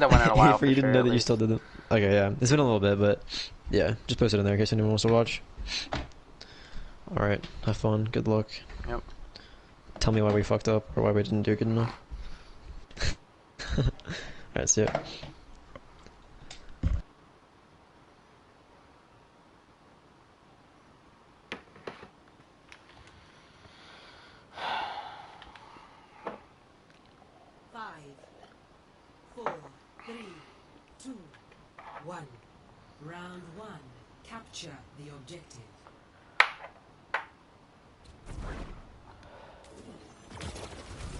done one in a while. For you For didn't sure, know at that you least. still did it. Okay, yeah. It's been a little bit, but yeah. Just post it in there in case anyone wants to watch. Alright, have fun. Good luck. Yep. Tell me why we fucked up or why we didn't do good enough. Alright, see ya. Five, 4, 3, 2, 1. Round 1. Capture the objective.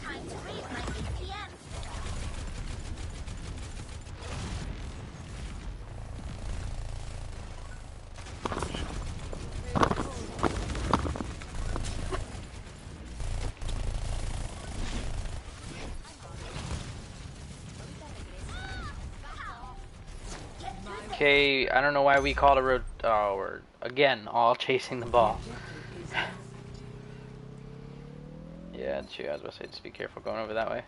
Time to raise my APM. Okay, I don't know why we called a road. Oh, we're again all chasing the ball. Yeah, true. I was about to say, just be careful going over that way.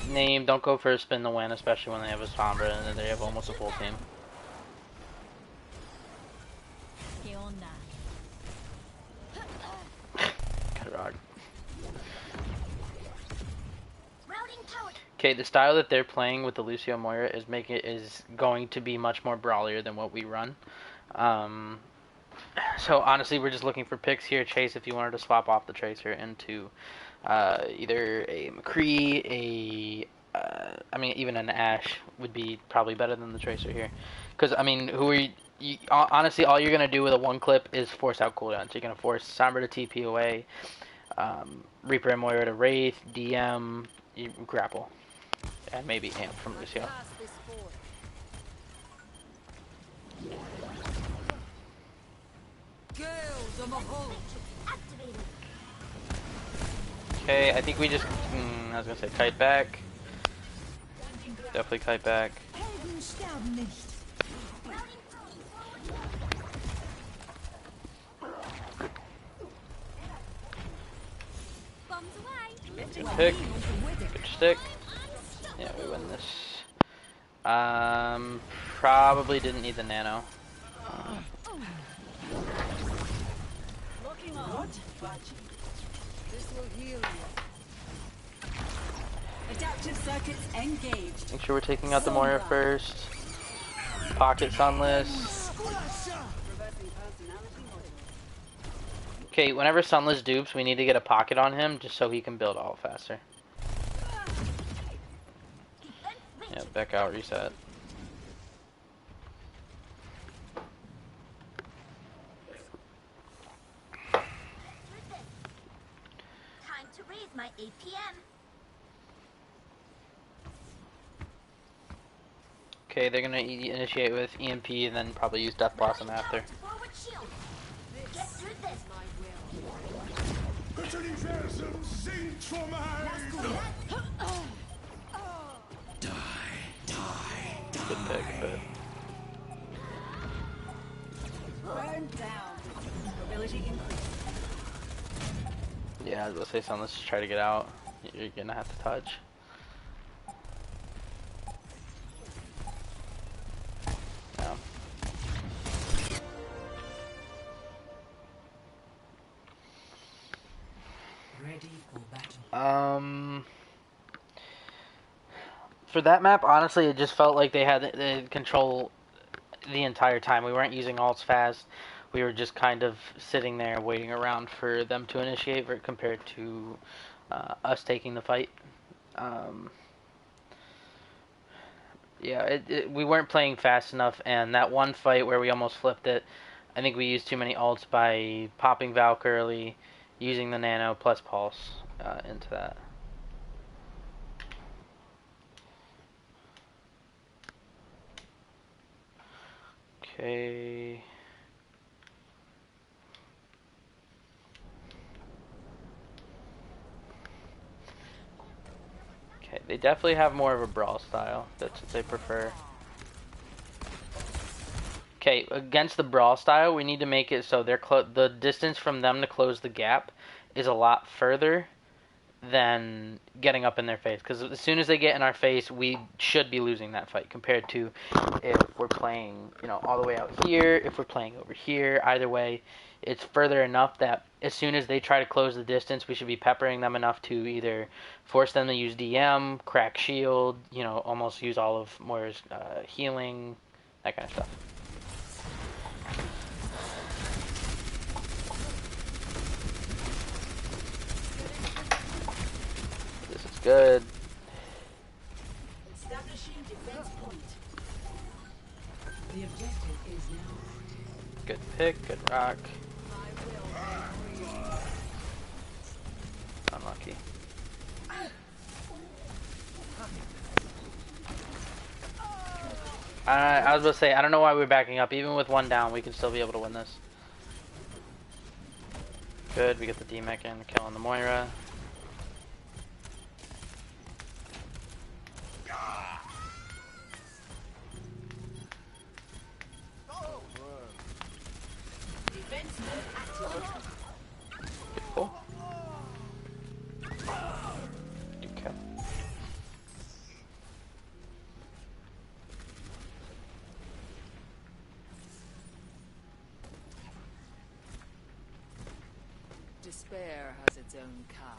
Name, don't go for a spin to win, especially when they have a Sombra and then they have almost a full team. Karag. Okay, the style that they're playing with the Lucio Moira is going to be much more brawlier than what we run. So honestly, we're just looking for picks here. Chase, if you wanted to swap off the Tracer into either a McCree, I mean, even an Ashe would be probably better than the Tracer here. Because, I mean, who are you, honestly, all you're going to do with a one clip is force out cooldowns. You're going to force Sombra to TP away, Reaper and Moira to Wraith, DM, you grapple. And maybe Amp from Lucio. Okay, I think we just, I was gonna say kite back. Definitely kite back. Good pick. Good stick. Yeah, we win this. Probably didn't need the nano. This will heal you. Adaptive circuits engaged. Make sure we're taking out the Moira first. Pocket Sunless. Okay, whenever Sunless dupes, we need to get a pocket on him just so he can build all faster. Yeah, back out, reset. Time to raise my APM. Okay, they're gonna initiate with EMP and then probably use Death Blossom after. Forward shield. Get through this. Good pick, but Burn down. Mobility increased. yeah, I was gonna say something. Let's just try to get out. You're gonna have to touch. Yeah. Ready for battle. For that map, honestly, it just felt like they had the control the entire time. We weren't using ults fast. We were just kind of sitting there waiting around for them to initiate compared to us taking the fight. Yeah, we weren't playing fast enough, and that one fight where we almost flipped it, I think we used too many ults by popping Valk early, using the Nano plus Pulse into that. Okay. Okay, they definitely have more of a brawl style. That's what they prefer. Okay, against the brawl style, we need to make it so the distance from them to close the gap is a lot further than getting up in their face. Because as soon as they get in our face, we should be losing that fight compared to if we're playing, all the way out here, if we're playing over here. Either way, it's further enough that as soon as they try to close the distance, we should be peppering them enough to either force them to use DM, crack shield, almost use all of Moira's healing, that kind of stuff. This is good. Establishing defense point. The objective is now. Good pick, good rock. Unlucky. I was about to say, I don't know why we're backing up. Even with one down, we can still be able to win this. Good, we get the D-Mech in, killing the Moira. Cool. Okay. Despair has its own cow.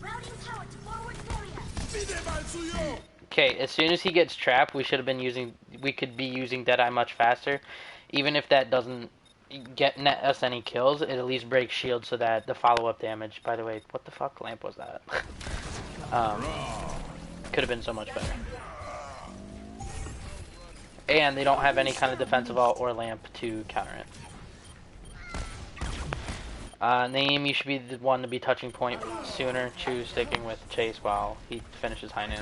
Routing tower to forward barrier. Okay, as soon as he gets trapped, we could be using Deadeye much faster. Even if that doesn't net us any kills, it at least breaks shield so that the follow-up damage, by the way, what the fuck lamp was that? Could have been so much better. And they don't have any kind of defensive ult or lamp to counter it. Naeem, you should be the one to be touching point sooner. Choose sticking with Chase while he finishes High Noon.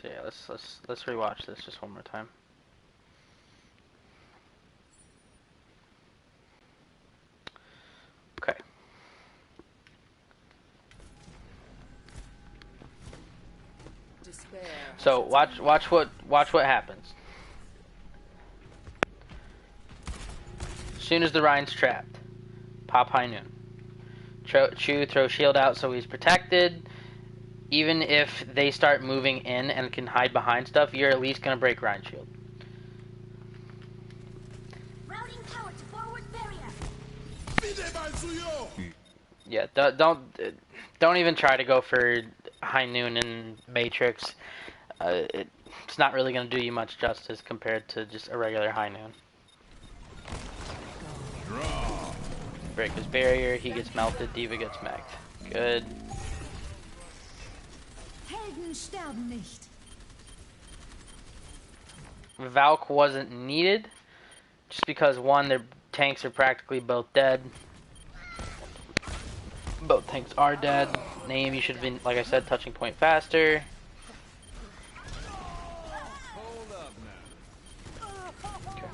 So yeah, let's rewatch this just one more time. Okay. Despair. So watch what happens. As soon as the Rhine's trapped, pop High Noon. Chu throw shield out so he's protected. Even if they start moving in and can hide behind stuff, you're at least gonna break Rhine shield. Routing tower to forward barrier. Yeah, don't even try to go for High Noon and Matrix. It's not really gonna do you much justice compared to just a regular High Noon. Break his barrier, he gets melted, D.Va gets mech'd. Good. Helden sterben nicht. Valk wasn't needed, just because one, their tanks are practically both dead. Both tanks are dead. Naeem, you should have been, like I said, touching point faster. Okay.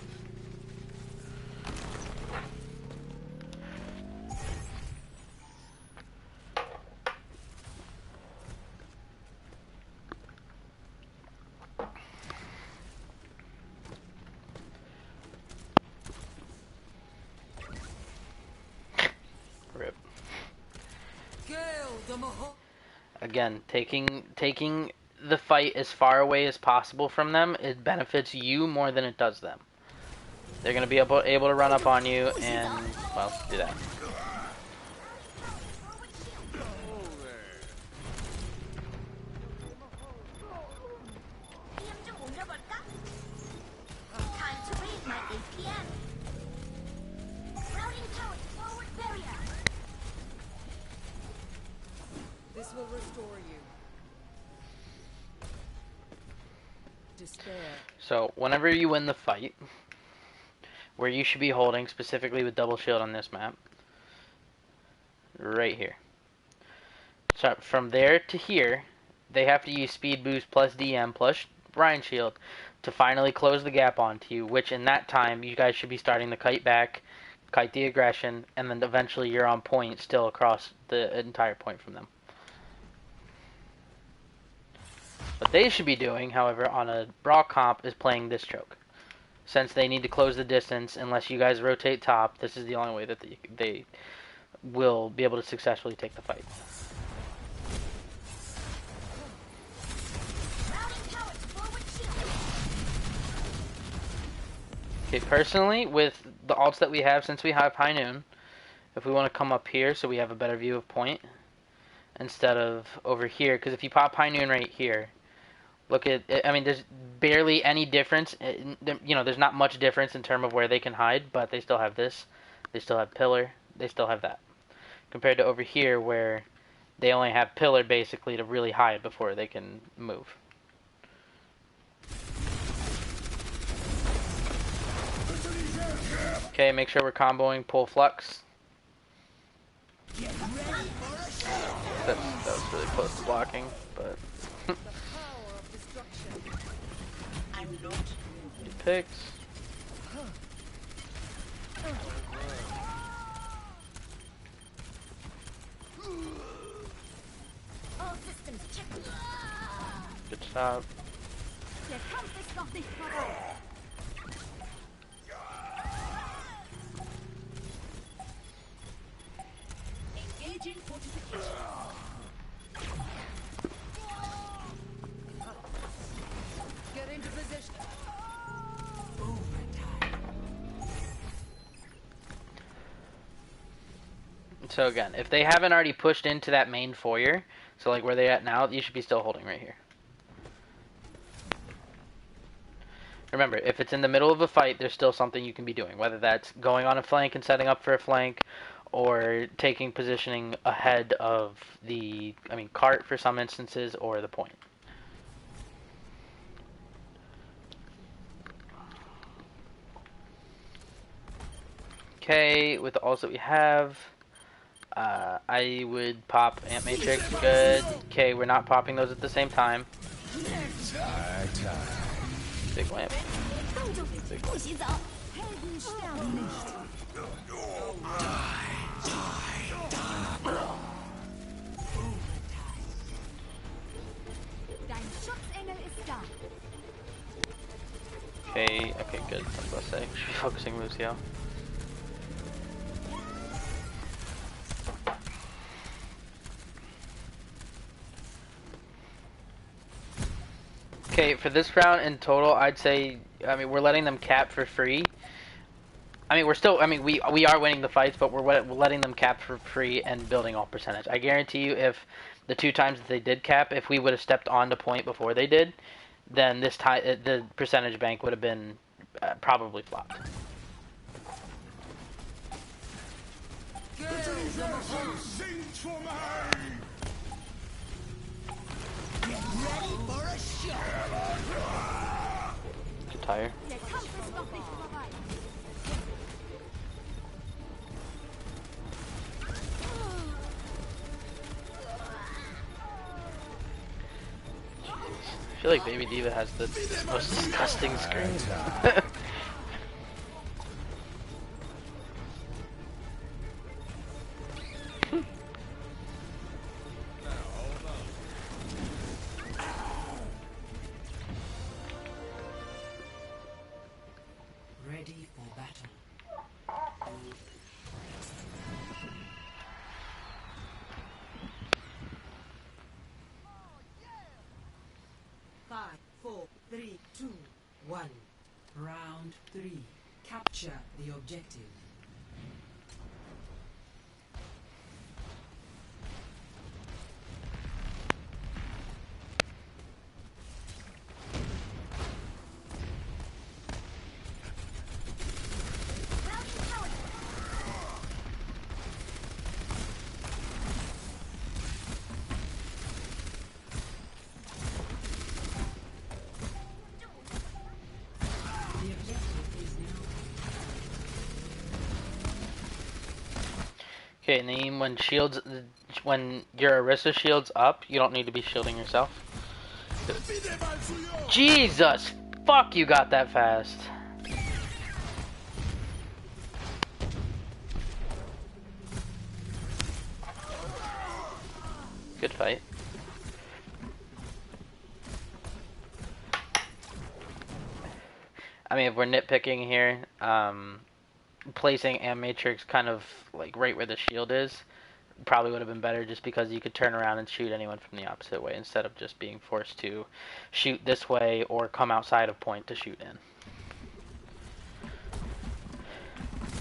Rip. Again, taking the fight as far away as possible from them, it benefits you more than it does them. They're gonna be able to run up on you and, well, do that. Time to raise my APM. Routing tower to forward barrier. This will restore you. Despair. So, whenever you win the fight, where you should be holding, specifically with double shield on this map, right here. So, from there to here, they have to use speed boost plus DM plus Brine Shield to finally close the gap onto you, which in that time you guys should be starting to kite back, kite the aggression, and then eventually you're on point still across the entire point from them. What they should be doing, however, on a Brawl comp is playing this choke. Since they need to close the distance, unless you guys rotate top, this is the only way that they will be able to successfully take the fight. Okay, personally, with the alts that we have, since we have High Noon, if we want to come up here so we have a better view of point, instead of over here, because if you pop High Noon right here, look at, I mean, there's barely any difference. You know, there's not much difference in terms of where they can hide, but they still have this. They still have Pillar. They still have that. Compared to over here, where they only have Pillar, basically, to really hide before they can move. Okay, make sure we're comboing Pull Flux. That was really close to blocking, but... Picks. All systems check. Good job. Der Kampf ist noch nicht vorbei. Engaging fortification. Get into position. So again, if they haven't already pushed into that main foyer, so like where they're at now, you should be still holding right here. Remember, if it's in the middle of a fight, there's still something you can be doing, whether that's going on a flank and setting up for a flank, or taking positioning ahead of the, cart for some instances, or the point. Okay, with the alts that we have, I would pop Amp Matrix, good. Okay, we're not popping those at the same time. Big lamp. Big lamp. Helden sterben nicht. Dein Schutzengel ist da. Okay, good. I was about to say, we should be focusing Lucio. Okay, for this round in total, I'd say, we're letting them cap for free. We're still, we are winning the fights, but we're letting them cap for free and building all percentage. I guarantee you, if the 2 times that they did cap, if we would have stepped on to point before they did, then this time the percentage bank would have been probably flopped. Too tired. Der Kampf ist noch nicht vorbei. I feel like Baby Diva has the most disgusting scream. Ready for battle. 5, 4, 3, 2, 1. Round 3. Capture the objective. Okay, Naeem, when your Orisa shield's up, you don't need to be shielding yourself. Jesus! Fuck, you got that fast. Good fight. I mean, if we're nitpicking here, placing Matrix kind of like right where the shield is probably would have been better, just because you could turn around and shoot anyone from the opposite way instead of just being forced to shoot this way or come outside of point to shoot in.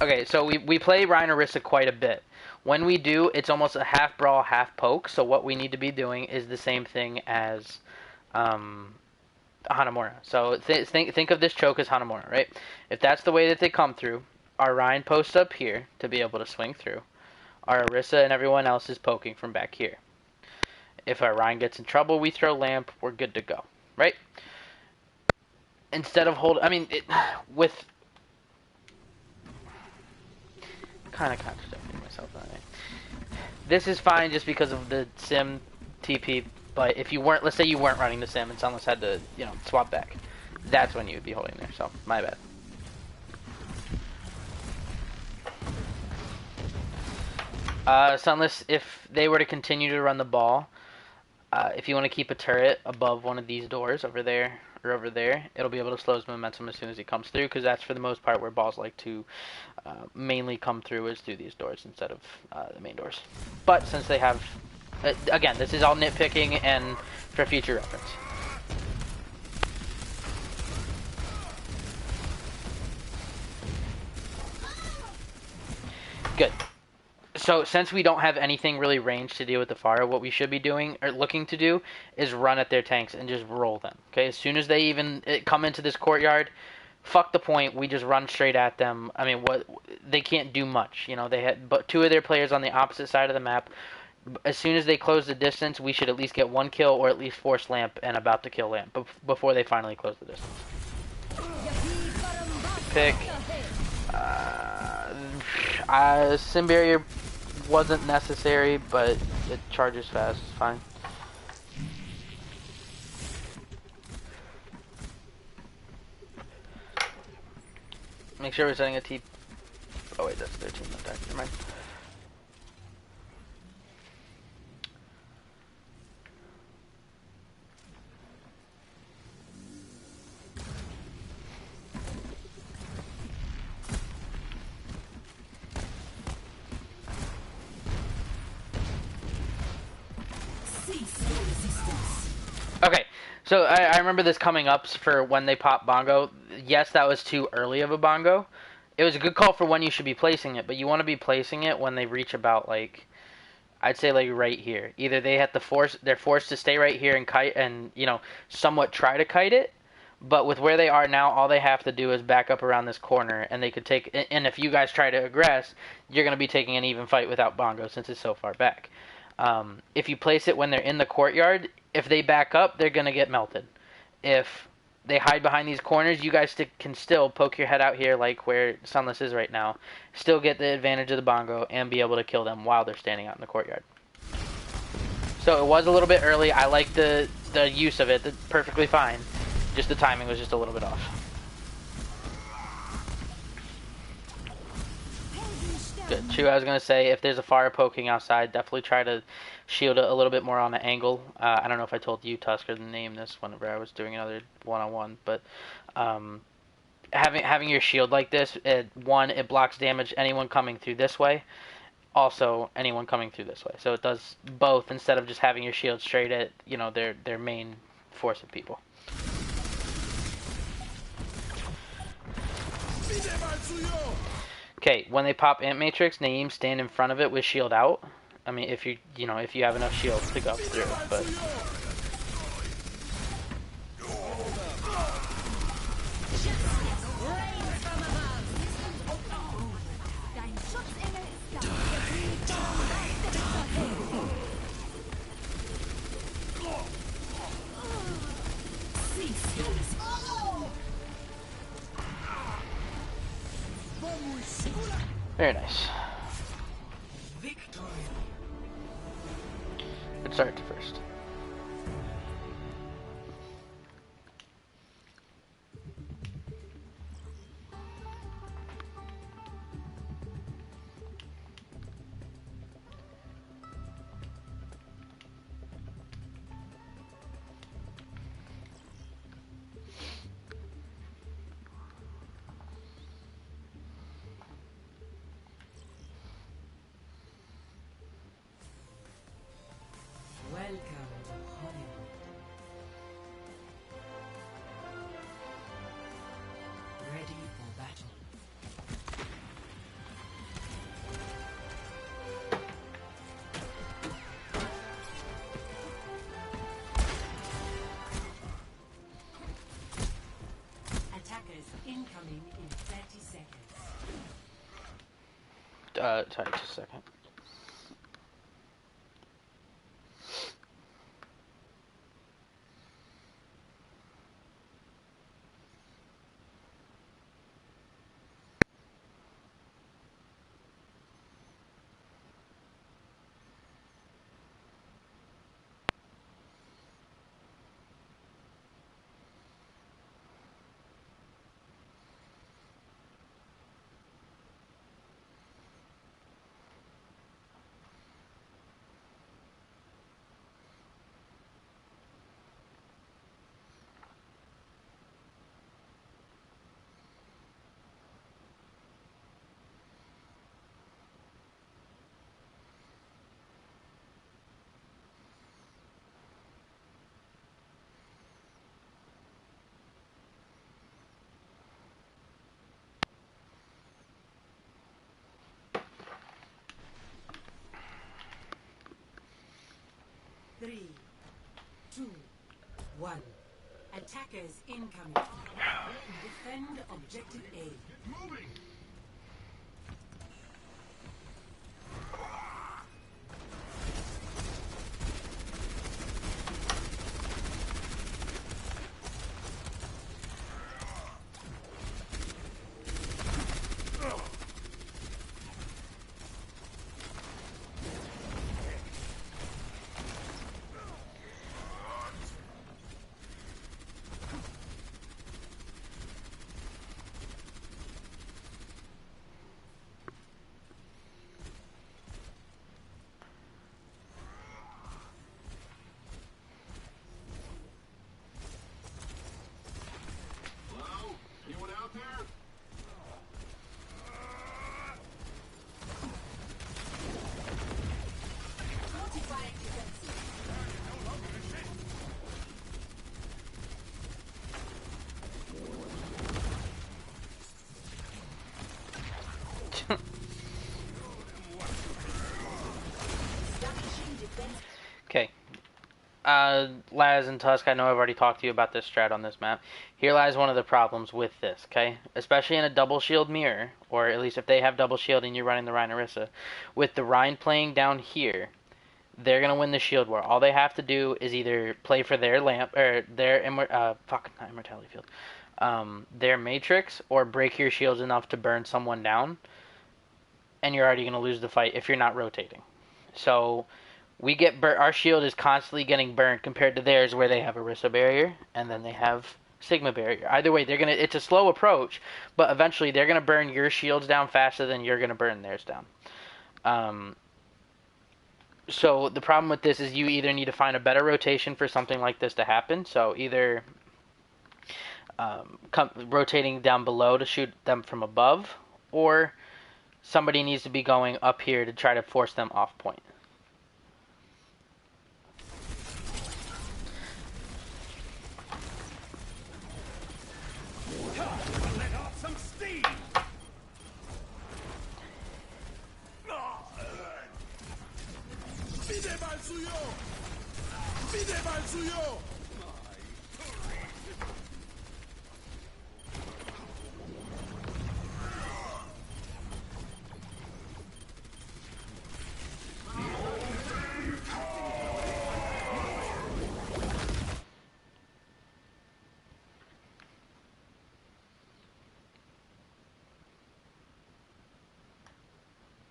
Okay, so we play Rein Orisa quite a bit. When we do, it's almost a half brawl, half poke, so what we need to be doing is the same thing as Hanamura. So think of this choke as Hanamura, right? If that's the way that they come through, our Rein posts up here to be able to swing through. Our Orisa and everyone else is poking from back here. If our Rein gets in trouble, we throw lamp, we're good to go, right? Instead of with kind of contradicting myself, aren't I? This is fine just because of the sim TP, but if you weren't, let's say you weren't running the sim and Sunless had to, swap back, that's when you would be holding there, so my bad. Sunless, if they were to continue to run the ball, if you want to keep a turret above one of these doors over there or over there, it'll be able to slow his momentum as soon as he comes through, because that's for the most part where balls like to mainly come through, is through these doors instead of the main doors. But since they have, again, this is all nitpicking and for future reference. Good. So, since we don't have anything really ranged to deal with the Pharah, what we should be doing, or looking to do, is run at their tanks and just roll them. Okay, as soon as they even come into this courtyard, fuck the point, we just run straight at them. I mean, they can't do much. They had but two of their players on the opposite side of the map. As soon as they close the distance, we should at least get one kill, or at least force Lamp and about to kill Lamp before they finally close the distance. Pick. Sim Barrier wasn't necessary, but it charges fast. It's fine. Make sure we're setting a T. Oh wait, that's 13. Not that. Never mind. Okay, so I remember this coming up for when they pop bongo. Yes, that was too early of a bongo. It was a good call for when you should be placing it, but you want to be placing it when they reach about, like, I'd say like right here. Either they have to they're forced to stay right here and kite and, somewhat try to kite it, but with where they are now, all they have to do is back up around this corner, and they could take, and if you guys try to aggress, you're going to be taking an even fight without bongo since it's so far back. If you place it when they're in the courtyard, if they back up, they're going to get melted. If they hide behind these corners, you guys can still poke your head out here like where Sunless is right now, still get the advantage of the bongo, and be able to kill them while they're standing out in the courtyard. So it was a little bit early. I like the use of it. That's perfectly fine. Just the timing was just a little bit off. Good. Chew, I was going to say, if there's a fire poking outside, definitely try to shield it a little bit more on an angle. I don't know if I told you, Tusker, to name this whenever I was doing another one-on-one, but having your shield like this, it blocks damage anyone coming through this way, also anyone coming through this way. So it does both instead of just having your shield straight at, their main force of people. Okay, when they pop Ant Matrix, Naeem stand in front of it with shield out. I mean, if you have enough shields to go through, but very nice. Victory. Start to first. Welcome to Hollywood. Ready for battle. Attackers incoming in 30 seconds. Sorry, just a second. Three, two, one. Attackers incoming. Defend objective A. Okay. Laz and Tusk, I know I've already talked to you about this strat on this map. Here lies one of the problems with this, okay? Especially in a double shield mirror, or at least if they have double shield and you're running the Rein Orisa. With the Rein playing down here, they're going to win the shield war. All they have to do is either play for their lamp, or their, not Immortality Field, their Matrix, or break your shields enough to burn someone down, and you're already going to lose the fight if you're not rotating. So we get our shield is constantly getting burned compared to theirs, where they have Orisa barrier and then they have Sigma barrier. Either way, it's a slow approach, but eventually they're gonna burn your shields down faster than you're gonna burn theirs down. So the problem with this is you either need to find a better rotation for something like this to happen. So either rotating down below to shoot them from above, or somebody needs to be going up here to try to force them off point.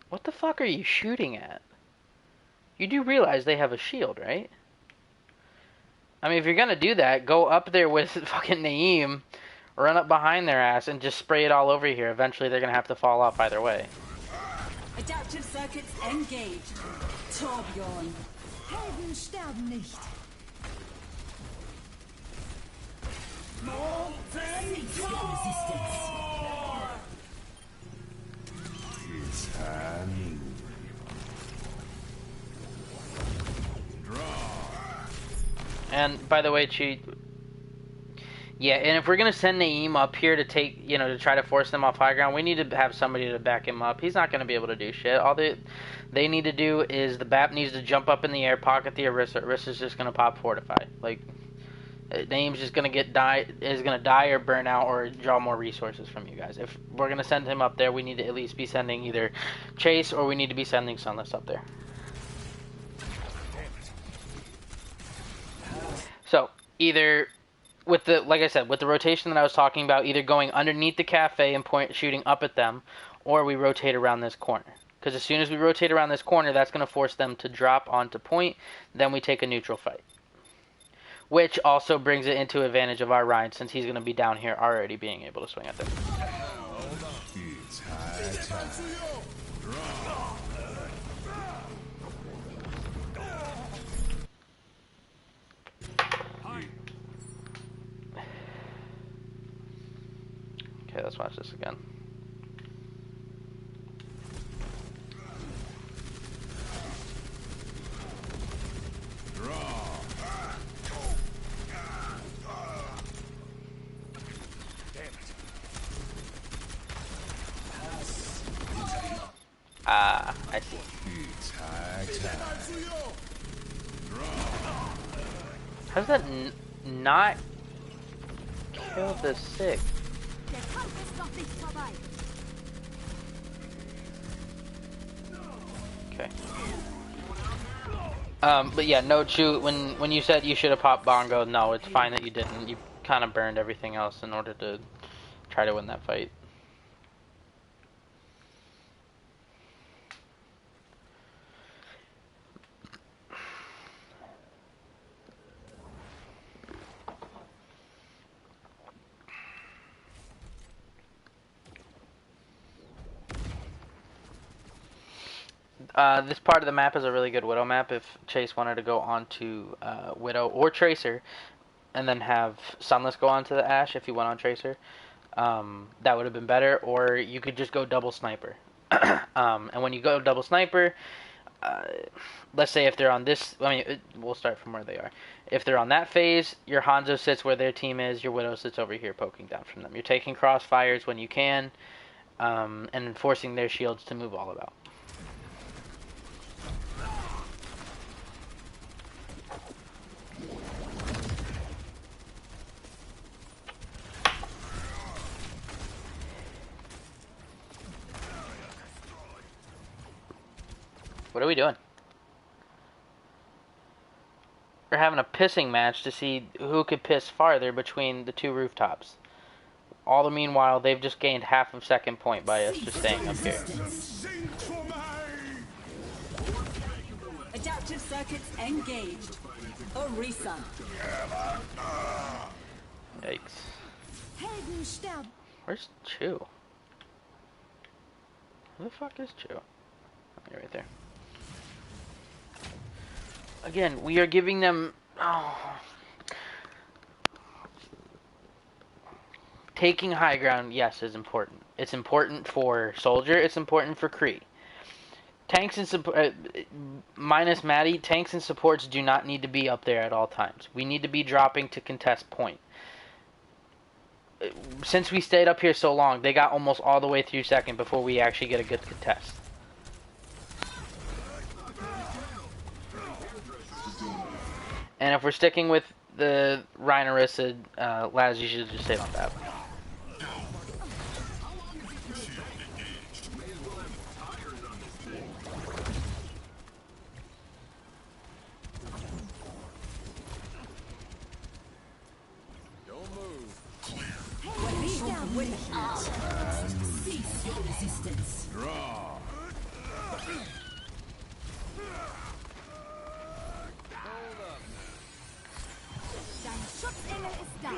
What the fuck are you shooting at? You do realize they have a shield, right? I mean, if you're gonna do that, go up there with fucking Naeem, run up behind their ass, and just spray it all over here. Eventually, they're gonna have to fall off either way. Adaptive circuits engaged. Torbjorn. Helden sterben nicht. And by the way, Chi, yeah, and if we're gonna send Naeem up here to take, you know, to try to force them off high ground, we need to have somebody to back him up. He's not gonna be able to do shit. All they need to do is the BAP needs to jump up in the air, pocket the Orisa. Orisa's just gonna pop fortify. Like, Naeem's just gonna die or burn out or draw more resources from you guys. If we're gonna send him up there, we need to at least be sending either Chase or we need to be sending Sunless up there. So either with the, like I said, with the rotation that I was talking about, either going underneath the cafe and shooting up at them, or we rotate around this corner. Because as soon as we rotate around this corner, that's going to force them to drop onto point. Then we take a neutral fight, which also brings it into advantage of our Ryan, since he's going to be down here already being able to swing at them. Okay, let's watch this again. Ah, I see. How's that not kill the sick? Der Kampf ist noch nicht vorbei. Okay. But yeah, no, Chu, when you said you should have popped Bongo, no, it's fine that you didn't. You kind of burned everything else in order to try to win that fight. This part of the map is a really good Widow map if Chase wanted to go on to Widow or Tracer, and then have Sunless go on to the Ashe if he went on Tracer. That would have been better, or you could just go double Sniper. And when you go double Sniper, let's say if they're on this, we'll start from where they are. If they're on that phase, your Hanzo sits where their team is, your Widow sits over here poking down from them. You're taking crossfires when you can, and forcing their shields to move all about. What are we doing? We're having a pissing match to see who could piss farther between the two rooftops. All the meanwhile, they've just gained half of second point by us just staying up here. Adaptive circuits engaged. Orisa. Yikes. Helden sterben. Where's Chu? Who the fuck is Chu? You're right there. Again, we are giving them... Oh. Taking high ground, yes, is important. It's important for Soldier, it's important for Kree. Tanks and minus Maddie, tanks and supports do not need to be up there at all times. We need to be dropping to contest point. Since we stayed up here so long, they got almost all the way through second before we actually get a good contest. And if we're sticking with the Rhino Orisa, Laz, you should just stay on that. Cease your resistance. Schutzengel ist da.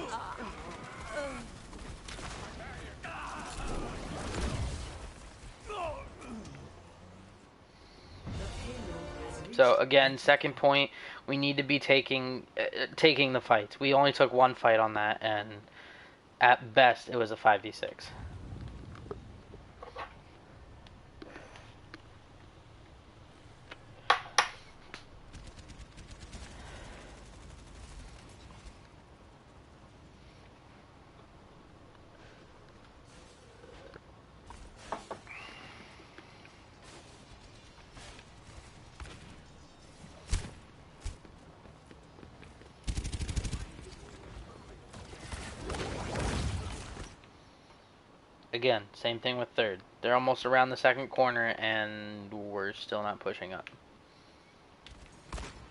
So again, second point, we need to be taking the fights. We only took one fight on that, and at best, it was a 5v6. Again, same thing with third. They're almost around the second corner, and we're still not pushing up.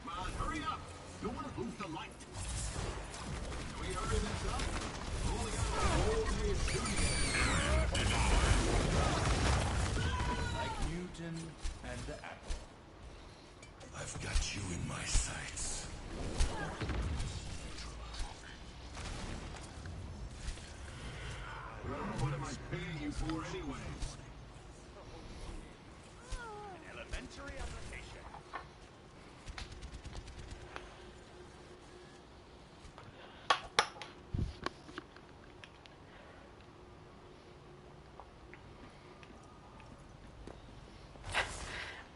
Hurry up! You want to boost the light? Can we hurry this up? Only got a whole day of shooting. Like Newton and the apple. I've got you in my sights. What am I paying you for anyways? An elementary application.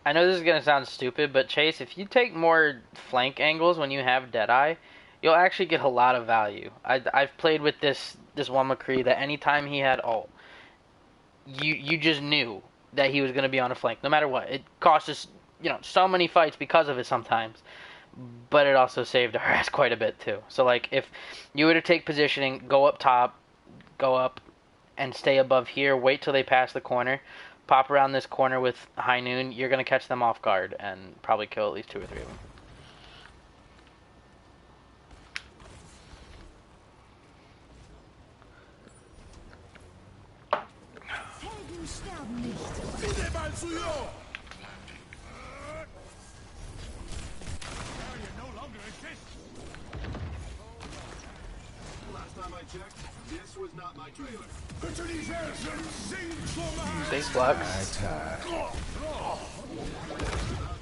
I know this is going to sound stupid, but Chase, if you take more flank angles when you have Deadeye, you'll actually get a lot of value. I've played with this one McCree that anytime he had ult, you just knew that he was going to be on a flank, no matter what. It cost us, so many fights because of it sometimes, but it also saved our ass quite a bit too. So like, if you were to take positioning, go up top, go up, and stay above here, wait till they pass the corner, pop around this corner with High Noon, you're going to catch them off guard and probably kill at least 2 or 3 of them. Helden sterben nicht. Bitte mal zu ihr! Barrier no longer exists. Last time I checked, this was not my trailer. Big flux. About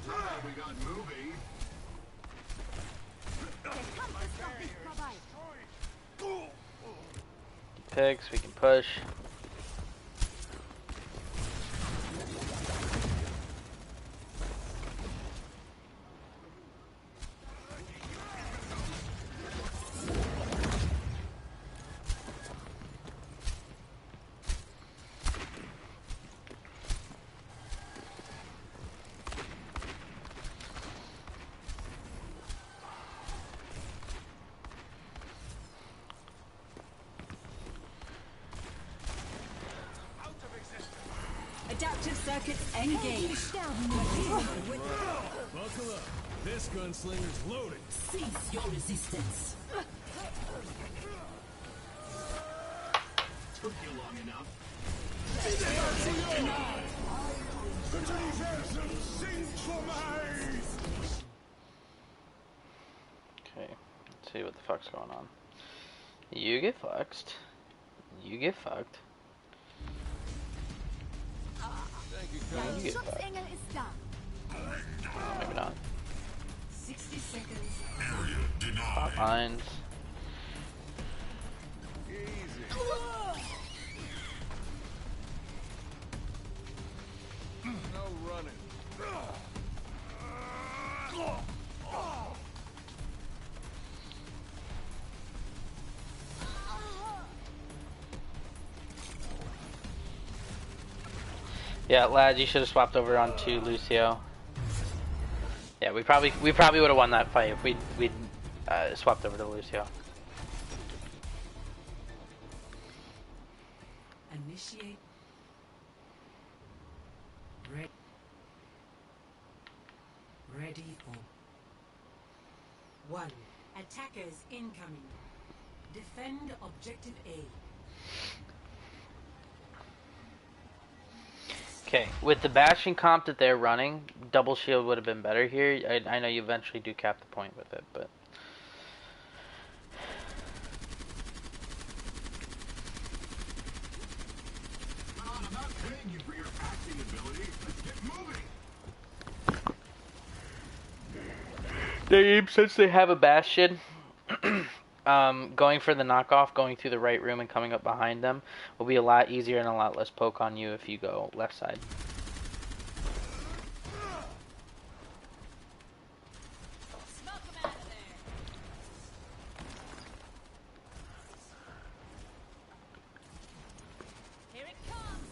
time we got moving. Der Kampf ist noch nicht vorbei. Pigs, we can push. Adaptive circuits Helden engaged. sterben nicht. Buckle up. This gunslinger's loaded. Cease your resistance. Took you long enough. Okay, let's see what the fuck's going on. You get fucked. You get fucked. Dein You get fucked. Schutzengel ist da. Maybe not. 60 seconds. Hot lines. No running. Yeah, lad, you should have swapped over onto Lucio. Yeah, we probably would have won that fight if we'd swapped over to Lucio. Initiate. Ready for 1. Attackers incoming. Defend objective A. Okay, with the bashing comp that they're running, double shield would have been better here. I know you eventually do cap the point with it, but Thank you for your acting ability. Let's get moving. Since they have a bastion, going for the knockoff, going through the right room and coming up behind them will be a lot easier and a lot less poke on you if you go left side. Smoke 'em out of there. Here it comes.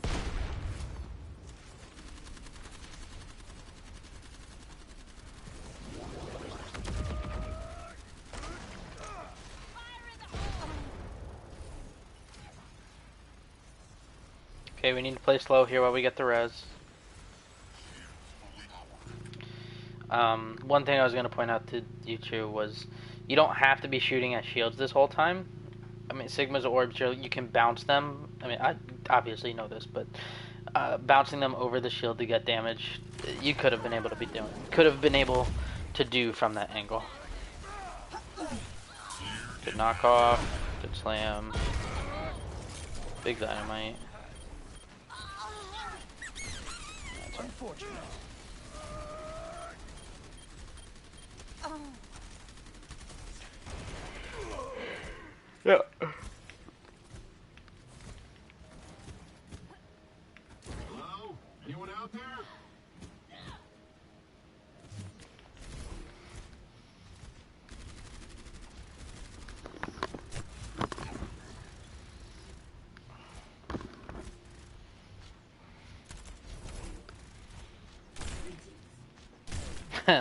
Fire in the hole. Okay, we need to play slow here while we get the res. One thing I was going to point out to you two was you don't have to be shooting at shields this whole time. I mean, Sigma's orbs, you can bounce them. I mean, I obviously know this, but bouncing them over the shield to get damage, you could have been able to do from that angle. Good knockoff, good slam, big dynamite. That's unfortunate. Yeah. Hello? Anyone out there?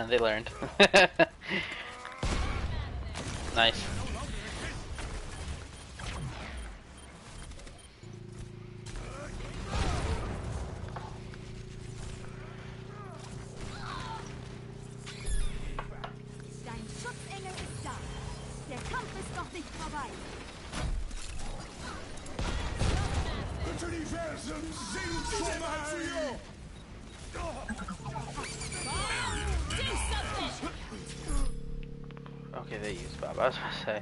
They learned. Nice. Dein Schutzengel ist da. Der Kampf ist noch nicht vorbei. Do something. Okay, they use Bob. I was gonna say.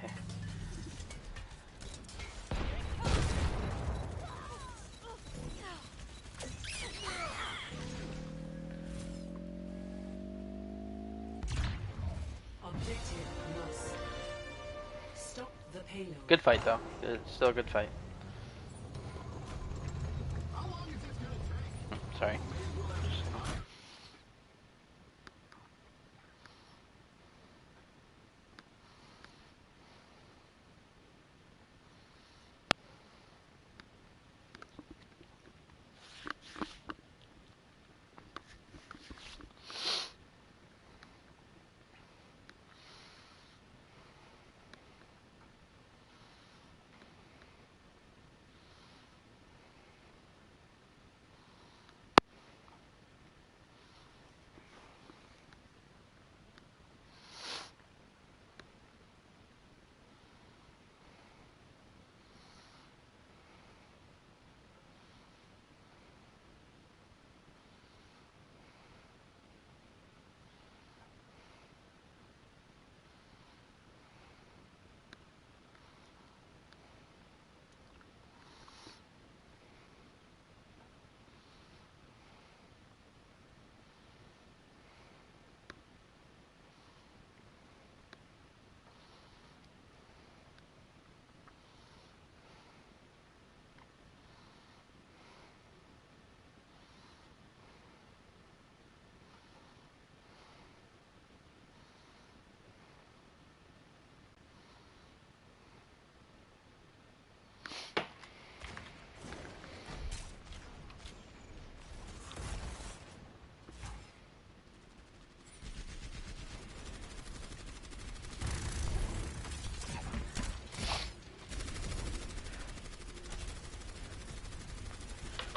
Objective lost. Stop the payload. Good fight though. It's still a good fight. How long is this gonna take? Sorry.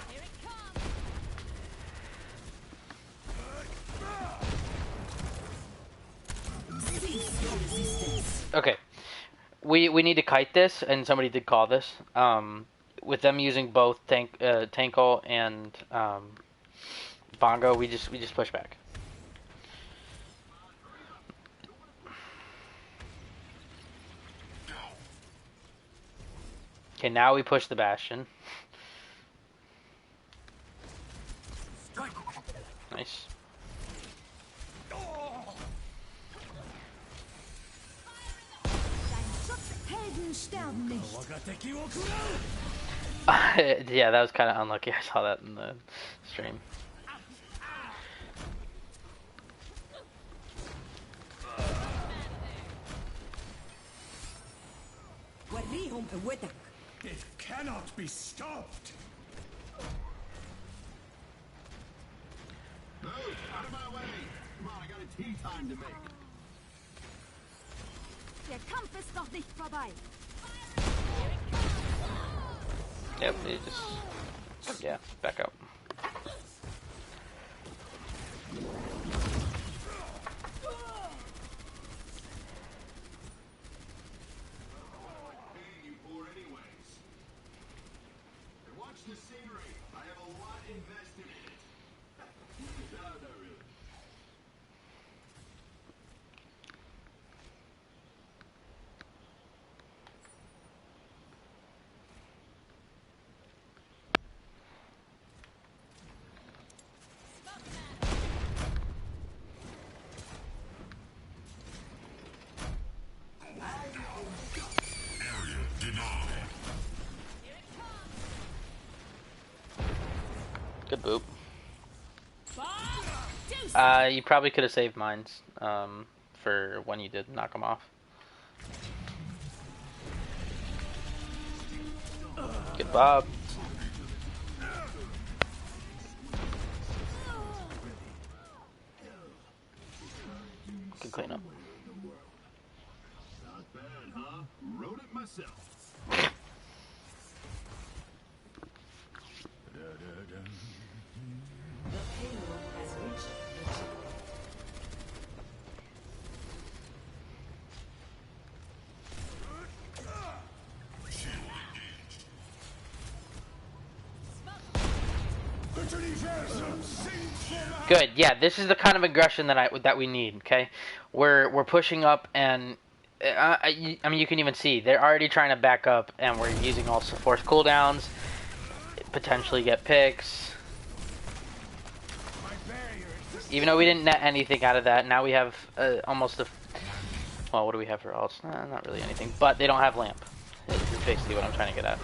Here it comes. Okay. We need to kite this, and somebody did call this. With them using both Tankle and Bongo, we just push back. Okay, now we push the Bastion. Nice. Deine Schutzhelden sterben nicht. 我が敵を食らう Yeah, that was kind of unlucky. I saw that in the stream. وريهم قوتك. It cannot be stopped. Move out of my way. Come on, I got a tea time to make. Der Kampf ist noch nicht vorbei. Yep, you just... Yeah, back up. Paying you for anyways. And watch the scenery. I have a lot invested in it. No, not really. Good boop. Do You probably could have saved mines for when you did knock them off. Good Bob. Good cleanup. Not bad, huh? Wrote it myself. The payload has reached the chip. Good. Yeah, this is the kind of aggression that we need. Okay, we're pushing up, and I mean you can even see they're already trying to back up, and we're using all force cooldowns, potentially get picks. Even though we didn't net anything out of that, now we have almost a. Well, what do we have for alts? Not really anything, but they don't have lamp. Is basically what I'm trying to get at.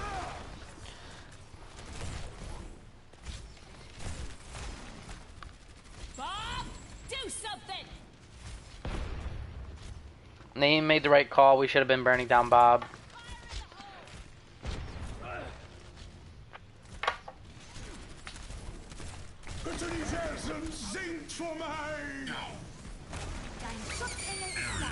Bob, do something. They made the right call. We should have been burning down Bob. Universum sinkt vor mir! Dein Schutzengel ist da.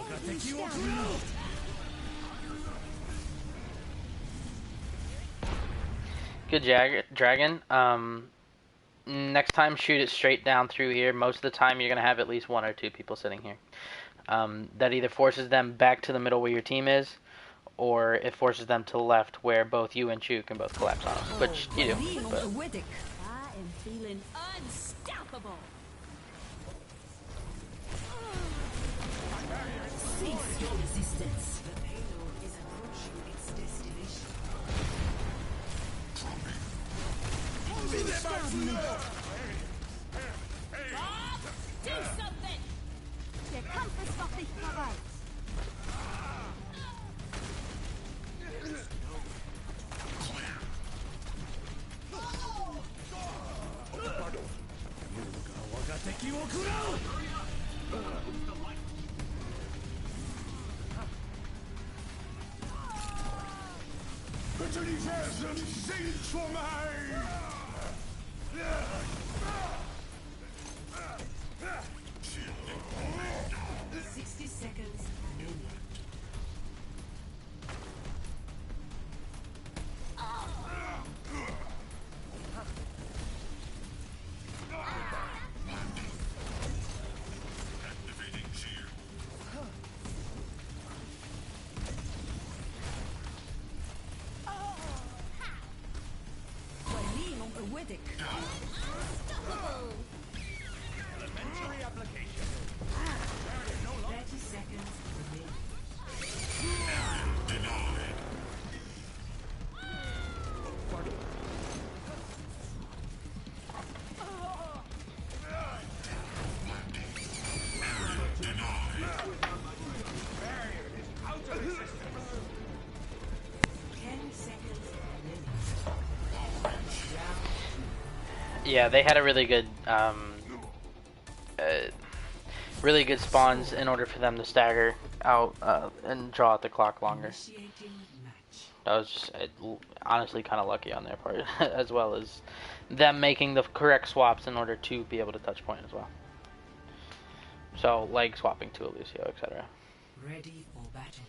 Helden sterben nicht. Good dragon. Next time, shoot it straight down through here. Most of the time, you're gonna have at least one or two people sitting here. That either forces them back to the middle where your team is, or it forces them to the left where both you and Chu can both collapse on them, which you do. وريهم But قوتك. I am feeling unstoppable. Cease your resistance. The payload is approaching its destination. Helden sterben nicht. Bob, do something. Der Kampf ist noch nicht vorbei. Das Universum sinkt vor mir! 60 seconds. وريهم قوتك. 30 seconds remaining. Yeah, they had a really good spawns in order for them to stagger out and draw out the clock longer. Initiating match. That was just honestly kind of lucky on their part, as well as them making the correct swaps in order to be able to touch point as well. So, like swapping to a Lucio, etc. Ready for battle.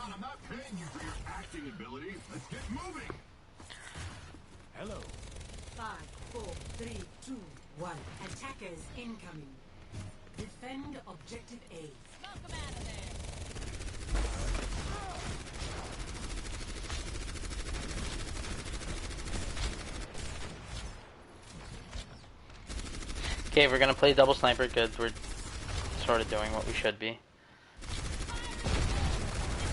I'm not paying you for your acting ability. Let's get moving. Hello. 5, 4, 3, 2, 1. Attackers incoming. Defend objective A. Okay, we're gonna play double sniper. Good, we're sort of doing what we should be.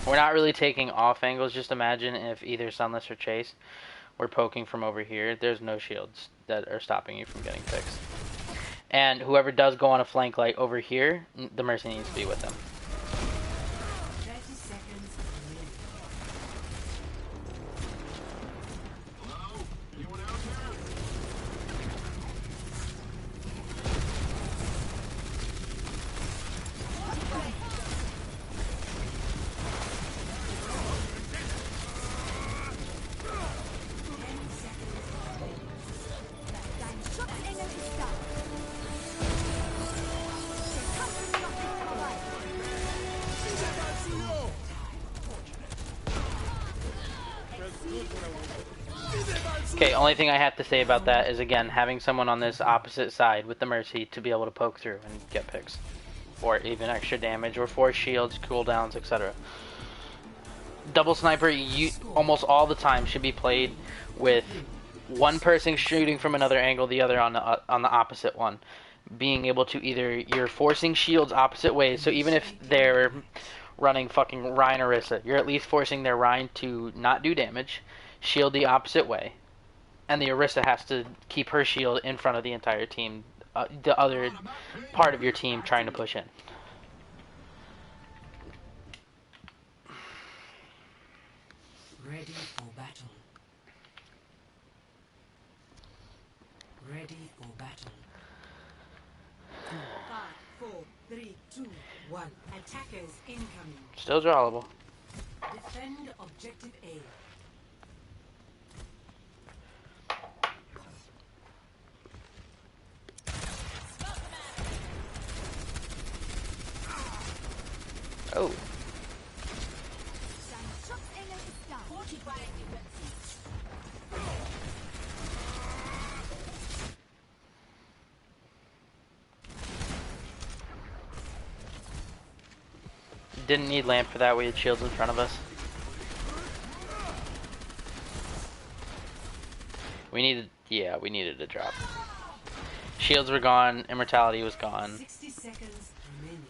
We're not really taking off angles. Just imagine if either Sunless or Chase were poking from over here. There's no shields that are stopping you from getting fixed. And whoever does go on a flank like over here, the Mercy needs to be with them. 30 seconds remaining. Hello? Anyone out there? Dein Schutzengel ist da. Der Kampf ist noch nicht vorbei. Okay, only thing I have to say about that is, again, having someone on this opposite side with the Mercy to be able to poke through and get picks. Or even extra damage, or force shields, cooldowns, etc. Double Sniper, almost all the time, should be played with one person shooting from another angle, the other on the opposite one. Being able to either, you're forcing shields opposite ways, so even if they're running fucking Rhine Orisa, you're at least forcing their Rhine to not do damage, shield the opposite way, and the Orisa has to keep her shield in front of the entire team, the other part of your team trying to push in. Ready for battle. Ready for battle. 5, 4, 3, 2, 1. Attackers incoming. Still drawable. Defend objective A. Oh. Dein Schutzengel ist da. Didn't need lamp for that, we had shields in front of us. We needed a drop. Shields were gone, immortality was gone. 60 seconds remaining.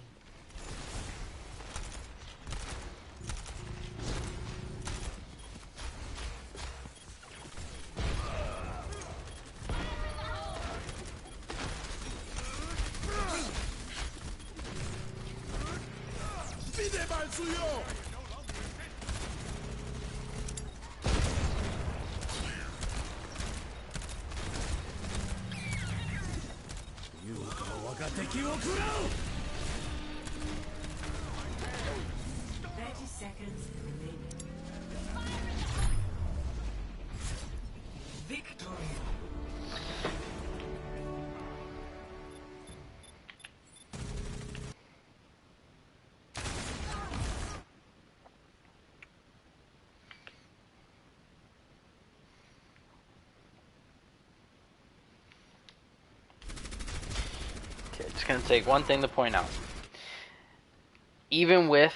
¡Pide mal suyo! Yuka wa敵を食らう 30 seconds remaining. Victory. just gonna take one thing to point out. Even with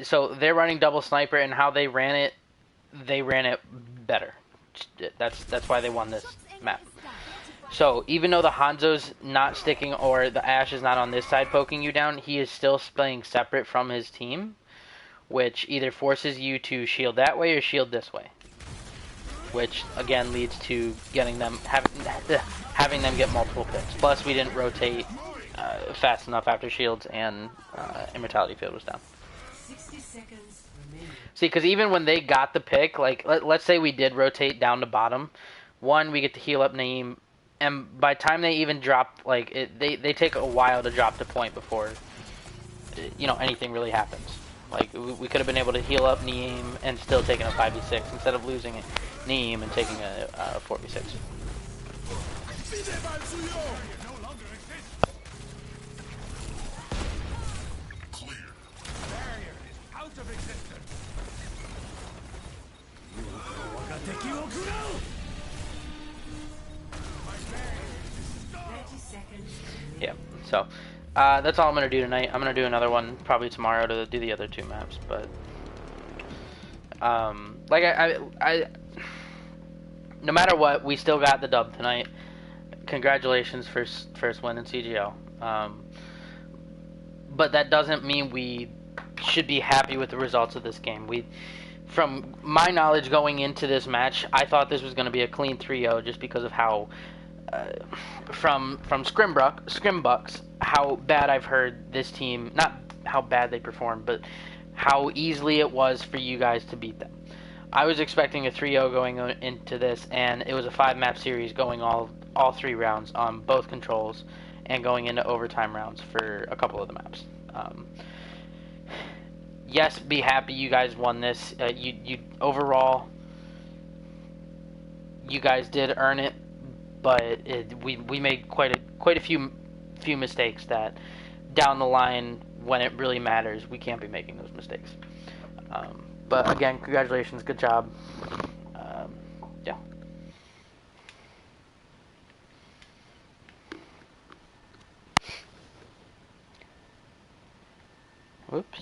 so they're running double sniper, and how they ran it better. That's why they won this map. So even though the Hanzo's not sticking, or the Ashe is not on this side poking you down, he is still playing separate from his team, which either forces you to shield that way or shield this way, which again leads to getting them having them get multiple picks. Plus, we didn't rotate fast enough after shields and immortality field was down. 60 seconds remaining. See, because even when they got the pick, like let's say we did rotate down to bottom, one, we get to heal up Naeem, and by the time they even drop, like they take a while to drop the point before anything really happens. Like we could have been able to heal up Naeem and still taking a 5v6 instead of losing Naeem and taking a 4v6. Yeah, so that's all I'm gonna do tonight. I'm gonna do another one probably tomorrow to do the other two maps, but like I no matter what, we still got the dub tonight. Congratulations, first win in CGL. But that doesn't mean we should be happy with the results of this game. From my knowledge going into this match, I thought this was going to be a clean 3-0 just because of how, from Scrimbucks, how bad I've heard this team, not how bad they performed, but how easily it was for you guys to beat them. I was expecting a 3-0 going into this, and it was a 5-map series going all 3 rounds on both controls and going into overtime rounds for a couple of the maps. Yes, be happy you guys won this. You overall, you guys did earn it, but we made quite a few mistakes that down the line, when it really matters, we can't be making those mistakes. But again, congratulations, good job. Yeah. Whoops.